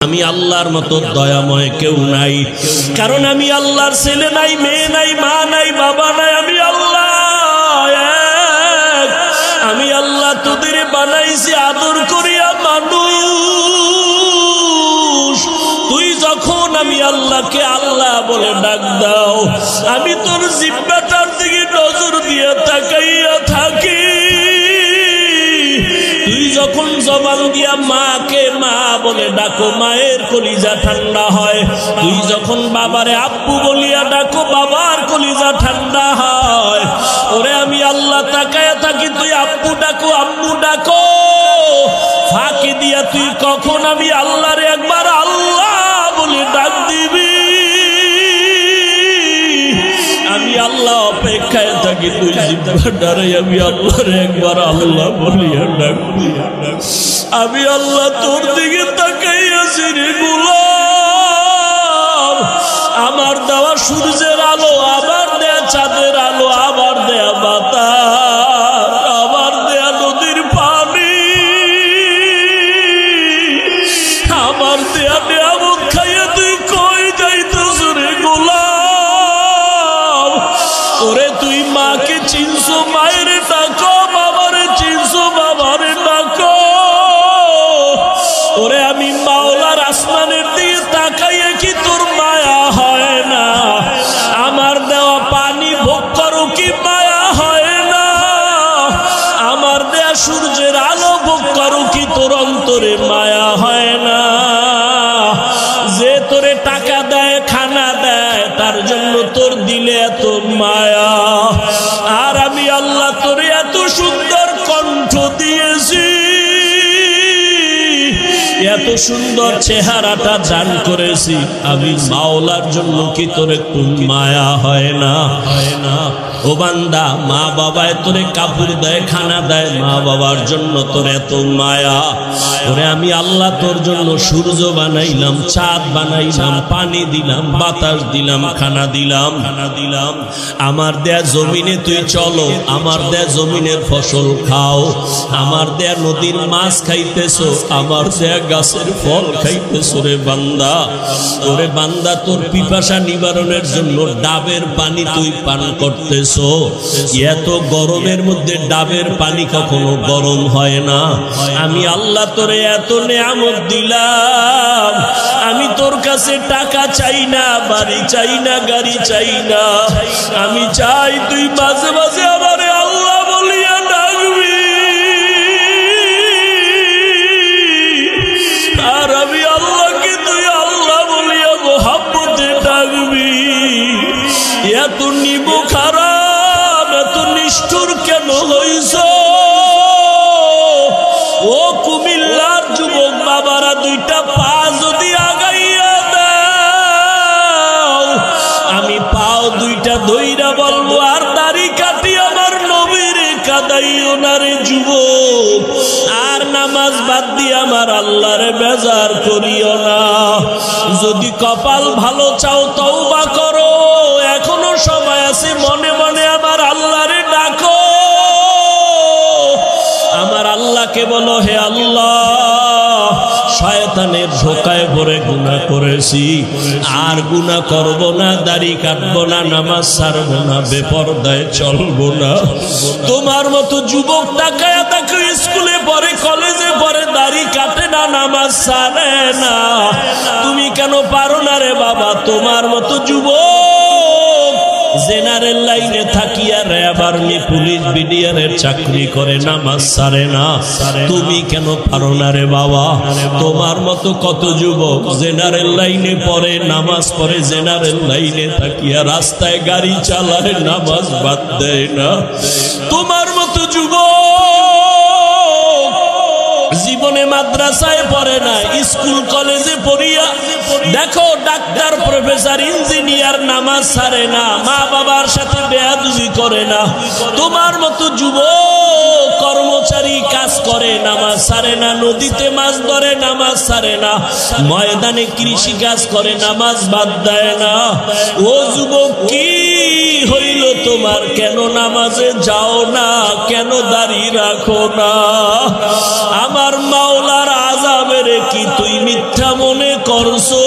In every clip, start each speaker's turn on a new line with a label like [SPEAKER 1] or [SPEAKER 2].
[SPEAKER 1] আমি আল্লাহর মতো দয়াময় কেউ নাই, কারণ আমি আল্লাহর ছেলে নাই, মেয়ে নাই, মা নাই, বাবা নাই, আমি আল্লাহ এক। আমি আল্লাহ তোদের বানাইছি আদর করিয়া মানুষ। তুই যখন আমি আল্লাহকে আল্লাহ বলে ডাক দাও, আমি তোর জিহ্বাটার দিকে নজর দিয়ে তাকাইয়া থাকি। তুই যখন জবান দিয়া মাকে মা বলে ডাকো, মায়ের কলিজা ঠান্ডা হয়। তুই যখন বাবারে আব্বু বলিয়া ডাকো, বাবার কলিজা ঠান্ডা হয়। ওরে আমি আল্লাহ তাকায়া থাকি, তুই আব্বু ডাকো, আম্মু ডাকো, ফাঁকি দিয়া তুই কখন আমি আল্লাহরে একবার আল্লাহ বলে ডাক দিবি। আমি আল্লাহ অপেক্ষায় থাকি, তুই জিহ্বাটারে আমি আল্লাহরে একবার আল্লাহ বলিয়া ডাকবি। আমি আল্লাহ তোর দিকে তাকাইয়াছি রে গোলাম। আমার দেওয়া সূর্যের আলো, আবার দেয়া চাঁদের আলো, আবার দেয়া বাতাস, আবার দেয়া নদীর পানি, আমার দেয়া নিয়ামত খাইয়া তুই কই যাইতেছ রে গোলাম। ওরে তুই মাকে চিনছো, মায়ের ডাকো, বাবারে চিনছো, বাবারে ডাকো। ওরে আমি মাওলার আসমানের দিকে তাকাইয়ে কি তোর মায়া হয় না? আমার দেওয়া পানি ভোগ করো কি মায়া হয় না? আমার দেয়া সূর্যের আলো ভোগ করো কি তোর অন্তরে মায়া হয় না? যে তোরে টাকা দেয়, খানা দেয়, তার জন্য তোর দিলে এত মায়া। আর আমি আল্লাহ তোরে এত সুন্দর কণ্ঠ দিয়েছি, এত সুন্দর চেহারাটা দান করেছি, আমি মাওলার জন্য কি তোর একটু মায়া হয় না? হয় না? ও বান্দা, মা বাবায় তোরে কাপড় দেয়, খানা দেয়, মা বাবার জন্য তোর এত মায়া। ওরে আমি আল্লাহ তোর জন্য সূর্য বানাইলাম, চাঁদ বানাইলাম, পানি দিলাম, বাতাস দিলাম, খানা দিলাম। আমার দেয়া জমিনে তুই চলো, আমার দেয়া জমিনের ফসল খাও, আমার দেয়া নদীর মাছ খাইতেছো, আমার দেয়া গাছের ফল খাইতেছো রে বান্দা। ওরে বান্দা, তোর পিপাসা নিবারণের জন্য ডাবের পানি তুই পান করতেছো। এত গরমের মধ্যে ডাবের পানি কখনো গরম হয় না। আমি আল্লাহ তোরে এত নেয়ামত দিলাম, আমি তোর কাছে টাকা চাই না, বাড়ি চাই না, গাড়ি চাই না। আমি চাই তুই মাঝে মাঝে আমারে আল্লাহ বলিয়া ডাকবি। আর আমি আল্লাহকে তুই আল্লাহ বলিয়া মোহাব্বতে ডাকবি। এত নিব খারাপ, এত নিষ্ঠুর কেন হইছ? ও কুমিল্লার যুবক বাবারা, দুইটা পা যদি আগাইয়া দাও, আমি পাও দুইটা ধইরা বলবো, আর দাড়ি কাটি আমার নবীর কাদাইও না রে যুবক। আর নামাজ বাদ দিয়ে আমার আল্লাহরে বেজার করিও না। যদি কপাল ভালো চাও তওবা করো, এখনো সময় আছে, মনে মনে আমার আল্লাহরে ডাকো। আমার আল্লাহকে বলো, হে আল্লাহ, শয়তানের ধোকায় পড়ে গুনাহ করেছি, আর গুনাহ করব না, দাড়ি কাটবো না, নামাজ ছাড়বো না, বেপরদায় চলবো না। তোমার মতো যুবক তাকায়া তাকে স্কুলে পড়ে, কলেজে পড়ে, দাড়ি কাটে না, নামাজ ছাড়ে না। তুমি কেন পারো না রে বাবা? তোমার মতো যুবক জেনারেল লাইনে থাকিয়া র্যাব, আর্মি, পুলিশ, বিডিআরের চাকরি করে, নামাজ ছাড়ে না। তুমি কেন পারো না রে বাবা? তোমার মতো কত যুবক জেনারেল লাইনে পড়ে, নামাজ পড়ে, জেনারেল লাইনে থাকিয়া রাস্তায় গাড়ি চালায়, নামাজ বাদ দেয় না। তোমার মতো যুবক জীবনে মাদ্রাসায় পড়ে না, স্কুল কলেজে পড়িয়া দেখো ডাক্তার, প্রফেসর, ইঞ্জিনিয়ার, নামাজ ছাড়ে না, মা বাবার সাথে বেয়াদবি করে না। তোমার মতো যুবক কর্মচারী কাজ করে, নামাজ ছাড়ে না, নদীতে মাছ ধরে, নামাজ ছাড়ে না, ময়দানে কৃষি কাজ করে, নামাজ বাদ দেয় না। ও যুবক, কি হইল তোমার? কেন নামাজে যাও না? কেন দাড়ি রাখো না? আমার মাওলার আযাবের বান্দারে কি তুই মিথ্যা মনে করছো?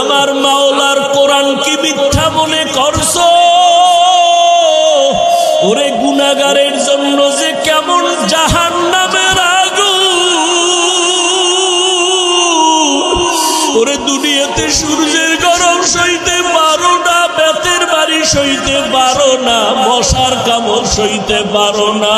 [SPEAKER 1] আমার মাওলার কোরআন কি মিথ্যা মনে করছো? ওরে গুনাহগারের জন্য যে কেমন জাহান্নামের আগুন, ওরে দুনিয়াতে সূর্যের গরম সইতে পারো না, বেতের বাড়ি সইতে পারো না, মশার কামড় সইতে পারো না।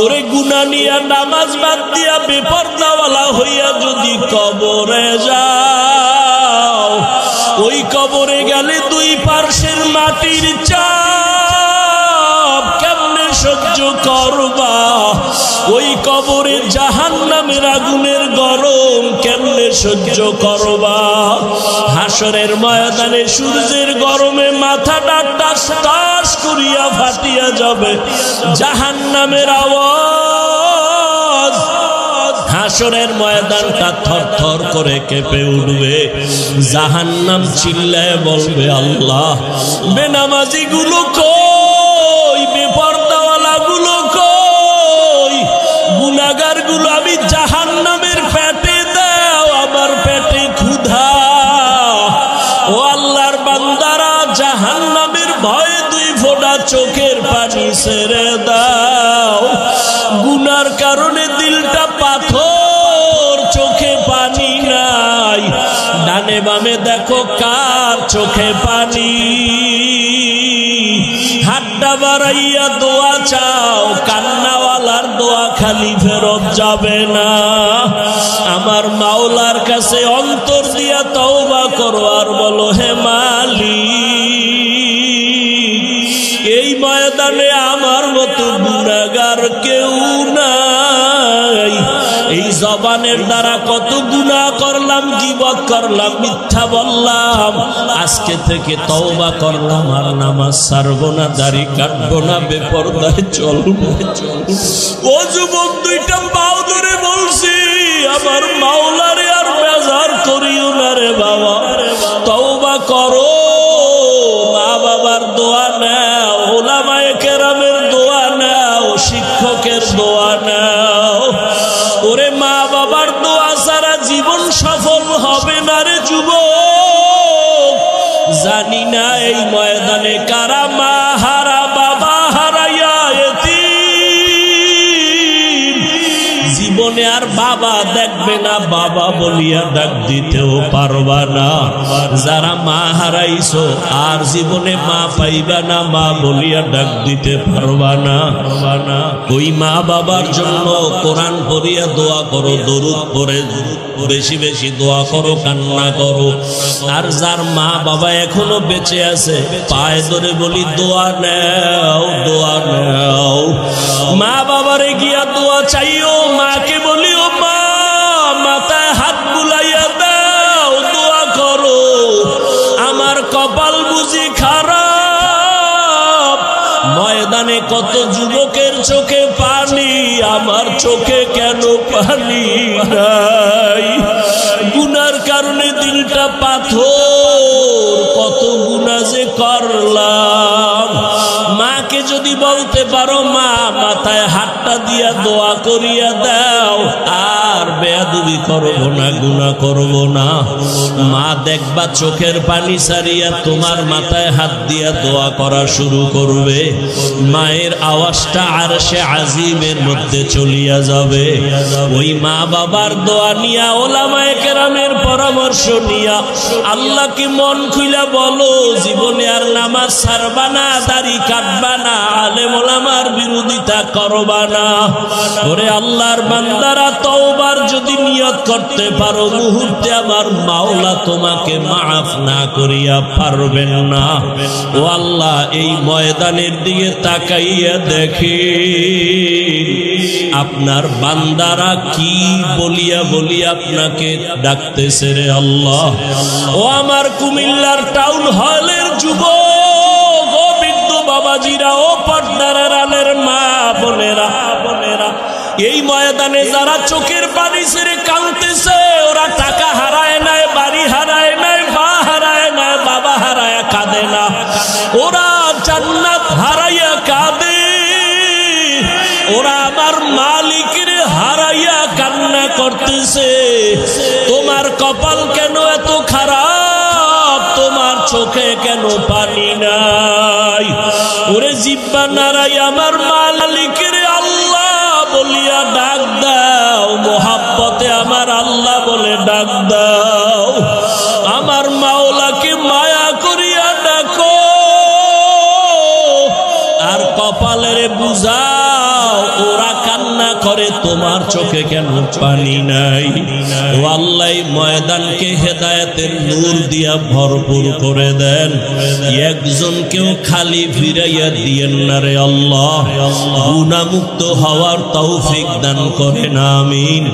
[SPEAKER 1] ওরে গুনাহ নিয়া নামাজ বাদ দিয়া বেপরদাওয়ালা হইয়া যদি কবরে যাও, ওই কবরে গেলে দুই পার্শ্বের মাটির চাপ কেমনে সহ্য করবা? ওই কবরে জাহান্নামের আগুনের গরম কেমনে সহ্য করবা? হাসরের ময়দানে সূর্যের গরমে মাথাটা টাস টাস করিয়া ফাটিয়া যাবে, জাহান্নামের আওয়াজ। হাসরের ময়দানটা থরথর করে কেঁপে উঠবে, জাহান্নাম চিল্লায় বলবে আল্লাহ, বেনামাজি গুলো কই, বেপরদাওয়ালা গুলো কই, গুনাহগার গুলো আমি জাহান্নামের পেটে দাও, আমার পেটে ক্ষুধা। ও আল্লাহর বান্দারা, জাহান্নামের ভয়ে দুই ফোঁটা চোখের পানি ছেড়ে দাও। গুনার কারণে দিলটা পাথর, চোখে পানি নাই। ডানে বামে দেখো কার চোখে পানি। হাতটা বাড়াইয়া দোয়া চাও, কান্নাওয়ালার দোয়া খালি ফেরত যাবে না। আমার মাওলার কাছে অন্তর দিয়া তওবা করো আর বলো, হে মালিক, এই ময়দানে আমার মতো গুনাহগার কেউ নাই। এই জবানের দ্বারা কত গুনাহ করলাম, গীবত করলাম, মিথ্যা বললাম। আজকে থেকে তওবা করলাম, আর নামাজ ছাড়বো না, দাড়ি কাটবো না, বেপরদায় চলবো। ও যুবক, দুইটা পাও ধরে বলছি, আমার মাওলারে আর বেজার করিও না রে বাবা। তওবা করো, মা বাবার দোয়া নাও, উলামায়ে কেরামের দোয়া নাও, শিক্ষকের দোয়া নাও। ওরে মা বাবার দোয়া ছাড়া জীবন সফল হবে না রে যুবক। জানি না এই ময়দানে কারা মা হারা, বাবা হারাইয়া এতিম, জীবনে আর বাবা দেখবে না, বাবা বলিয়া ডাক দিতেও পারবা না। যারা মা হারাইছো আর জীবনে মা পাইবা না, মা বলিয়া ডাক দিতে পারবা না। ওই মা বাবার জন্য কোরআন পড়িয়া দোয়া করো, দরুদ পড়ে বেশি বেশি দোয়া করো, কান্না করো। আর যার মা বাবা এখনো বেঁচে আছে, পায়ে ধরে বলি দোয়া নাও, দোয়া নাও। মা বাবারে গিয়া দোয়া চাইও, মাকে বলিও মা, মাথায় হাত বুলাইয়া দাও, দোয়া করো। আমার কপাল বুঝি খারাপ, ময়দানে কত যুবকের চোখে পানি, আমার চোখে কেন পানি নাই? গুনার কারণে দিলটা পাথর, কত গুনাহ যে করলাম। মাকে যদি বলতে পারো, মা মাথায় হাতটা দিয়া দোয়া করিয়া দাও, আর বেয়াদবি করবো না, গুনাহ করবো না। মা দেখবা চোখের পানি ছাড়িয়া তোমার মাথায় হাত দিয়া দোয়া করা শুরু করবে। মায়ের আওয়াজটা আরশে আজিমের মধ্যে চলিয়া যাবে। ওই মা বাবার দোয়া নিয়া, উলামায়ে কেরামের পরামর্শ নিয়া আল্লাহকে মন খুইলা বলো, জীবনে আর নামাজ ছাড়বা না, দাড়ি কাটবা না, আলেম ওলামার বিরোধিতা করবা না। ওরে আল্লাহর বান্দারা, তওবার যদি নিয়ত করতে পারো, মুহূর্তে আমার মাওলা তোমাকে মাফ না করিয়া পারবেন না। ও আল্লাহ, এই ময়দানের দিকে তাকাইয়া দেখি আপনার বান্দারা কি বলিয়া বলিয়া আপনাকে ডাকতেছে রে আল্লাহ। ও আমার কুমিল্লার টাউন হলের যুবক, ও বৃদ্ধ বাবাজিরা, ও পর্দার আড়ালের মা বোনেরা, এই ময়দানে যারা চোখের পানি ছেড়ে কাঁদতেছে, ওরা টাকা হারায় নাই, বাড়ি হারায় নাই, মা হারায় নাই, বাবা হারায় কাঁদে না, ওরা জান্নাত হারাইয়া কাঁদে। ওরা আমার মালিকের হারাইয়া কান্না করতেছে, তোমার কপাল কেন এত খারাপ, তোমার চোখে কেন পানি নাই? ওরে জিব্বা নারাই আমার মালিকের আল্লাহ বলিয়া ডাক দাও, মোহাব্বতে আমার আল্লাহ বলে ডাক দাও, আমার মাওলাকে মায়া করিয়া ডাকো, আর কপালের বুঝাও ওরা কান্না করে তোমার চোখে কেন পানি নাই। ও আল্লাহ ময়দানকে হেদায়েতের নূর দিয়া ভরপুর করে দেন, একজনকেও খালি ফিরাইয়া দিয়েন না রে আল্লাহ, গুনাহমুক্ত হওয়ার তৌফিক দান করেন আমিন।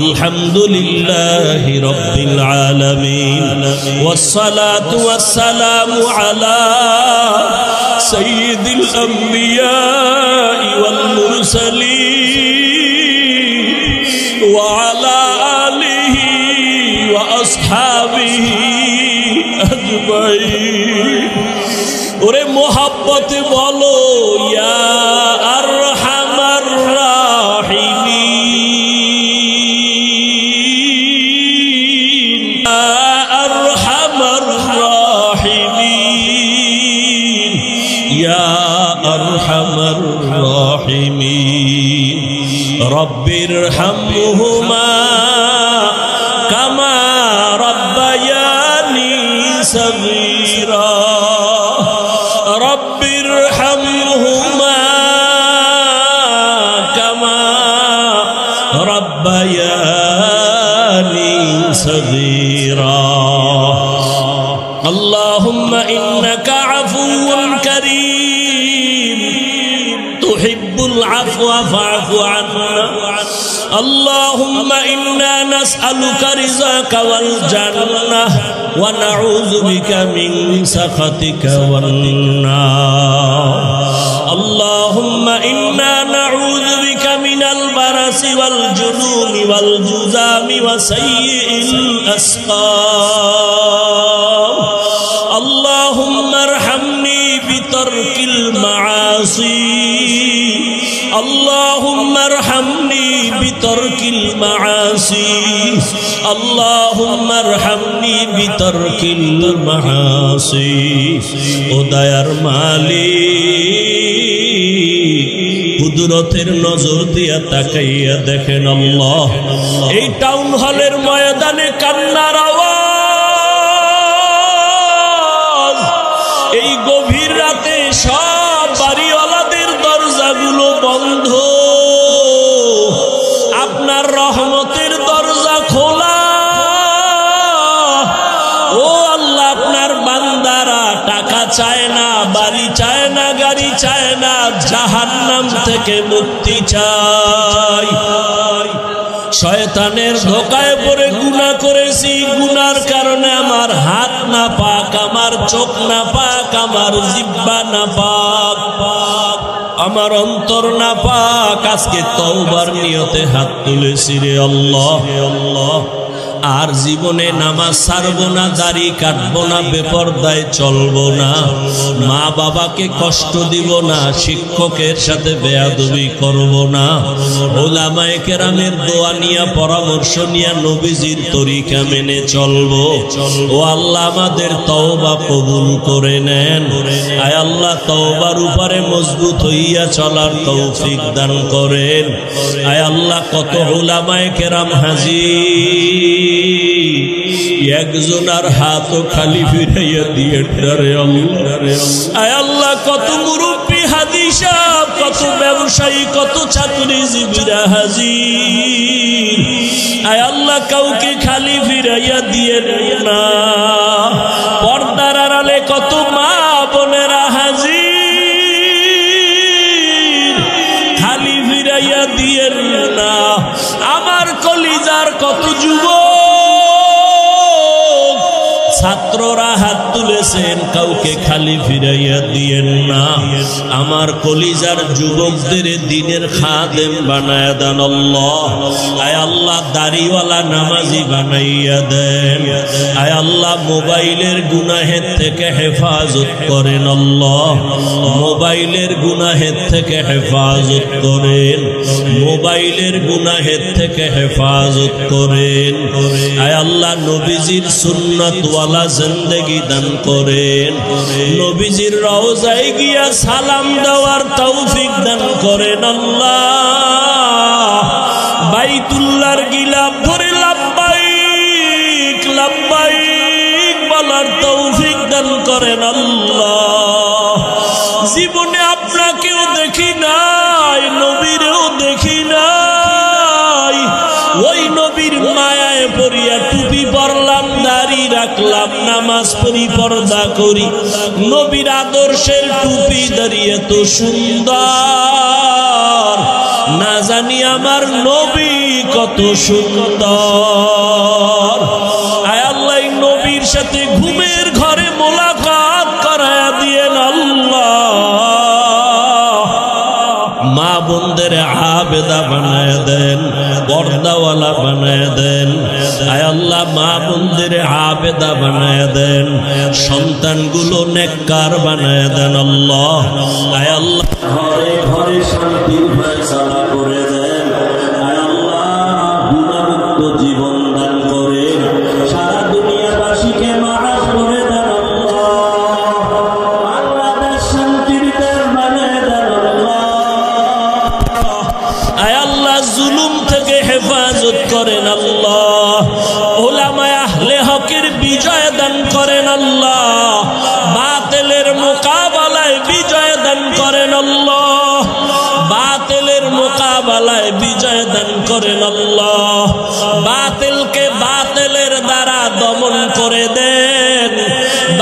[SPEAKER 1] আলহামদুলিল্লাহি রাব্বিল আলামিন, ওয়াসসালাতু ওয়াসসালামু আলা সাইয়্যিদিল আম্বিয়া ওয়াল মুরসালিন ওয়া আলা আলিহি ওয়া আসহাবিহি আজমাইন। ওরে মোহাব্বতে বলো ইয়া আরহামার রাহিমিন, ইয়া আরহামার রাহিমিন, ইয়া আরহামার রাহিমিন। রব্বিরহামহুমা কামা রব্বায়ানি সগীরা, রব্বিরহামহুমা কামা রব্বায়ানি সগীরা। আল্লাহুম্মা ইন্নাকা আফুউন কারীম তুহিব্বুল আফওয়া ফা'ফু আন্না। اللهم إنا نسألك رزاك والجنة ونعوذ بك من سخطك والنار. اللهم إنا نعوذ بك من البرص والجنون والجذام وسيء الأسقام. اللهم ارحمني بترك المعاصي، اللهم ارحمني بترك المعاصي، اللهم ارحمني بترك المعاصي. ও দয়ার মালিক, কুদরতের নজর দিয়া তাকাইয়া দেখেন আল্লাহ, এই টাউন হলের ময়দানে কান্নার আওয়াজ, এই গভীর রাতে সব বাড়িওয়ালাদের দরজাগুলো বন্ধ, আপনার রহমতের দরজা খোলা। ও আল্লাহ, আপনার বান্দারা টাকা চায় না, বাড়ি চায় না, গাড়ি চায় না, জাহান্নাম থেকে মুক্তি চায়। শয়তানের ধোকায় পড়ে গুনাহ করেছি, গুনার কারণে আমার হাত না পাক, আমার চোখ না পাক, আমার জিহ্বা না পাক, আমার অন্তর না পাক। আজকে তওবার নিয়তে হাত তুলেছি রে আল্লাহ, আর জীবনে নামাজ ছাড়বো না, দাড়ি কাটবো না, বেপরদায় চলবো না, মা বাবাকে কষ্ট দিব না, শিক্ষকের সাথে বেয়াদবি করব না, উলামায়ে কেরামের দোয়া নিয়া পরামর্শ নিয়া নবীজির তরিকা মেনে চলবো। ও আল্লাহ, আমাদের তওবা কবুল করে নেন। আয় আল্লাহ, তওবার উপরে মজবুত হইয়া চলার তৌফিক দান করেন। আয় আল্লাহ, কত উলামায়ে কেরাম হাজির, একজন আর হাতও খালি ফিরাইয়া দিয়ে আয় আল্লাহ, কত মুরব্বী হাদিস, কত ব্যবসায়ী, কত চাকরিজীবীরা হাজির। আয় আল্লাহ, কাউকে খালি ফিরাইয়া দিয়ে না। পর্দার আড়ালে কত মা বোনেরা হাজির, খালি ফিরাইয়া দিয়ে না। আমার কলিজার কত যুবক ছাত্ররা হাত তুলে গেছেন, কাউকে খালি ফিরাইয়া দিয়েন না। আমার কলিজার যুবকদের দিনের খাদেম বানায়া দেন আল্লাহ। আয় আল্লাহ দাড়িওয়ালা নামাজি বানাইয়া দেন। আয় আল্লাহ মোবাইলের গুনাহের থেকে হেফাজত করেন আল্লাহ, মোবাইলের গুনাহের থেকে হেফাজত করেন, মোবাইলের গুনাহের থেকে হেফাজত করেন। আয় আল্লাহ নবীজির সুন্নাতওয়ালা জিন্দেগি দান করেন, নবীজির রওজায় গিয়া সালাম দেওয়ার তৌফিক দান করেন আল্লাহ। বাইতুল্লাহর গিলাফ ধরে লাব্বাইক লাব্বাইক বলার তৌফিক দান করেন আল্লাহ। জীবনে আপনাকেও দেখি নাই, নবীরেও দেখি নাই, ওই নবীর মায়ায় পড়িয়া টুপি পরলাম, দাড়ি রাখলাম, নামাজ পড়ি, পর্দা করি, নবীর আদর্শের টুপি দাঁড়িয়ে তো সুন্দর, না জানি আমার নবী কত সুন্দর। আয় আল্লাহ নবীর সাথে ঘুমের ঘরে মোলাকাত করায়া দিয়েন আল্লাহ। মা বোনদের আবেদা বানায় দেন, পর্দাওয়ালা বানায় দেন। আয় আল্লাহ মা বোনদের আবেদা বানায় দেন, সন্তানগুলো নেককার বানায় দেন আল্লাহ। আয় আল্লাহ ঘরে ঘরে শান্তির ফয়সালা করে দেন। আয় আল্লাহ গুনাহমুক্ত জীবন দান করেন, সারা দুনিয়াবাসীকে মাফ করে দেন আল্লাহ। বাংলাদেশ শান্তির দেশ বানায় দেন আল্লাহ। আয় আল্লাহ জুলুম থেকে হেফাজত করেন আল্লাহ, উলামায়ে আহলে হকের বিজয় দান করেন আল্লাহ, বাতিলের মোকাবেলায় বিজয় দান করেন আল্লাহ, বাতিলের মোকাবেলায় বিজয় দান করেন আল্লাহ। বাতিলকে বাতিলের দ্বারা দমন করে দেন,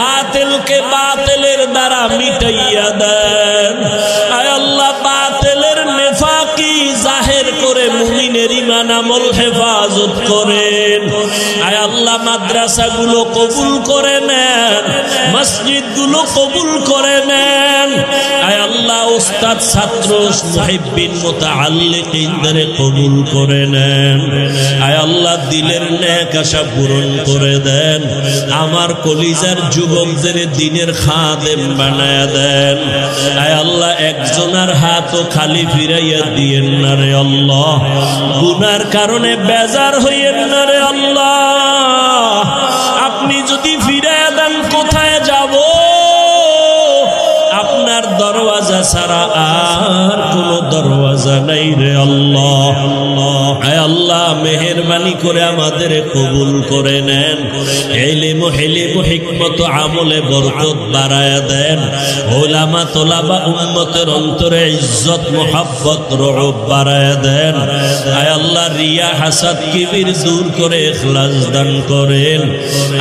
[SPEAKER 1] বাতিলকে বাতিলের দ্বারা মিটাইয়া দেন। আয় আল্লাহ বাতিলের নেফাকি জাহের করে মুমিনের ঈমান আমল হেফাজত করেন। আয় আল্লাহ মাদ্রাসাগুলো কবুল করে নেন, মসজিদগুলো কবুল করে নেন। আয় আল্লাহ উস্তাদ ছাত্র মুহিব্বিন মুতাআল্লিকিনদের কবুল করে নেন। আয় আল্লাহ দিলের নেক আশা পূরণ করে দেন, আমার কলিজার যুবকদের দিনের খাদেম বানায়া দেন। আয় আল্লাহ একজনের হাতও খালি ফিরাইয়া দিয়েন না রে আল্লাহ, গুনার কারণে বেজার হইয়েন না রে আল্লাহ। আপনি যদি ফিরাইয়া দেন কোথায় যাব? আপনার দরওয়াজা ছাড়া আর কোন দরওয়াজা নাই রে আল্লাহ। আয় আল্লাহ মেহেরবানি করে আমাদের কবুল করে নেন, ইলম হিলম হিকমত আমলে বরকত বাড়ায়া দেন, উলামা তোলাবা উম্মতের অন্তরে ইজ্জত মুহাব্বত রউব বাড়ায়া দেন। আয় আল্লাহ রিয়া হাসাদ কিবির দূর করে ইখলাস দান করেন।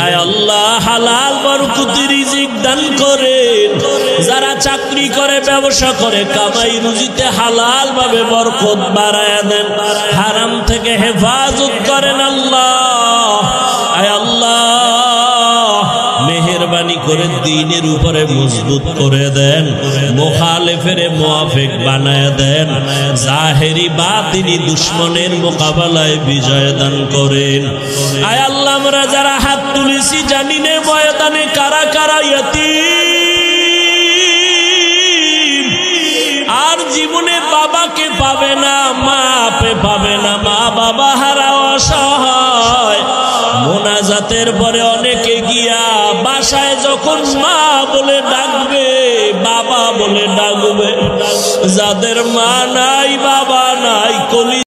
[SPEAKER 1] আয় আল্লাহ হালাল বরকতি রিজিক দান করেন। যারা চাকরি করে ব্যবসা করে কামাই রুজিতে হালাল ভাবে বরকত বাড়ায়া দেন, হারাম থেকে হেফাজত করেন আল্লাহ। আয় আল্লাহ মেহেরবানি করে দ্বীনের উপরে মজবুত করে দেন, মুখালিফের মুওয়াফিক বানায়া দেন, জাহেরি বাতিনি দুশমনের মোকাবেলায় বিজয় দান করেন। আয় আল্লাহ আমরা যারা হাত তুলেছি জানি না ময়দানে কারা কারা ইয়াতীম, আর জীবনে বাবাকে পাবে না, মা পাবে না, মা বাবা হারা অসহায়। মোনাজাতের পরে অনেকে গিয়া বাসায় যখন মা বলে ডাকবে, বাবা বলে ডাকবে, যাদের মা নাই বাবা নাই কলি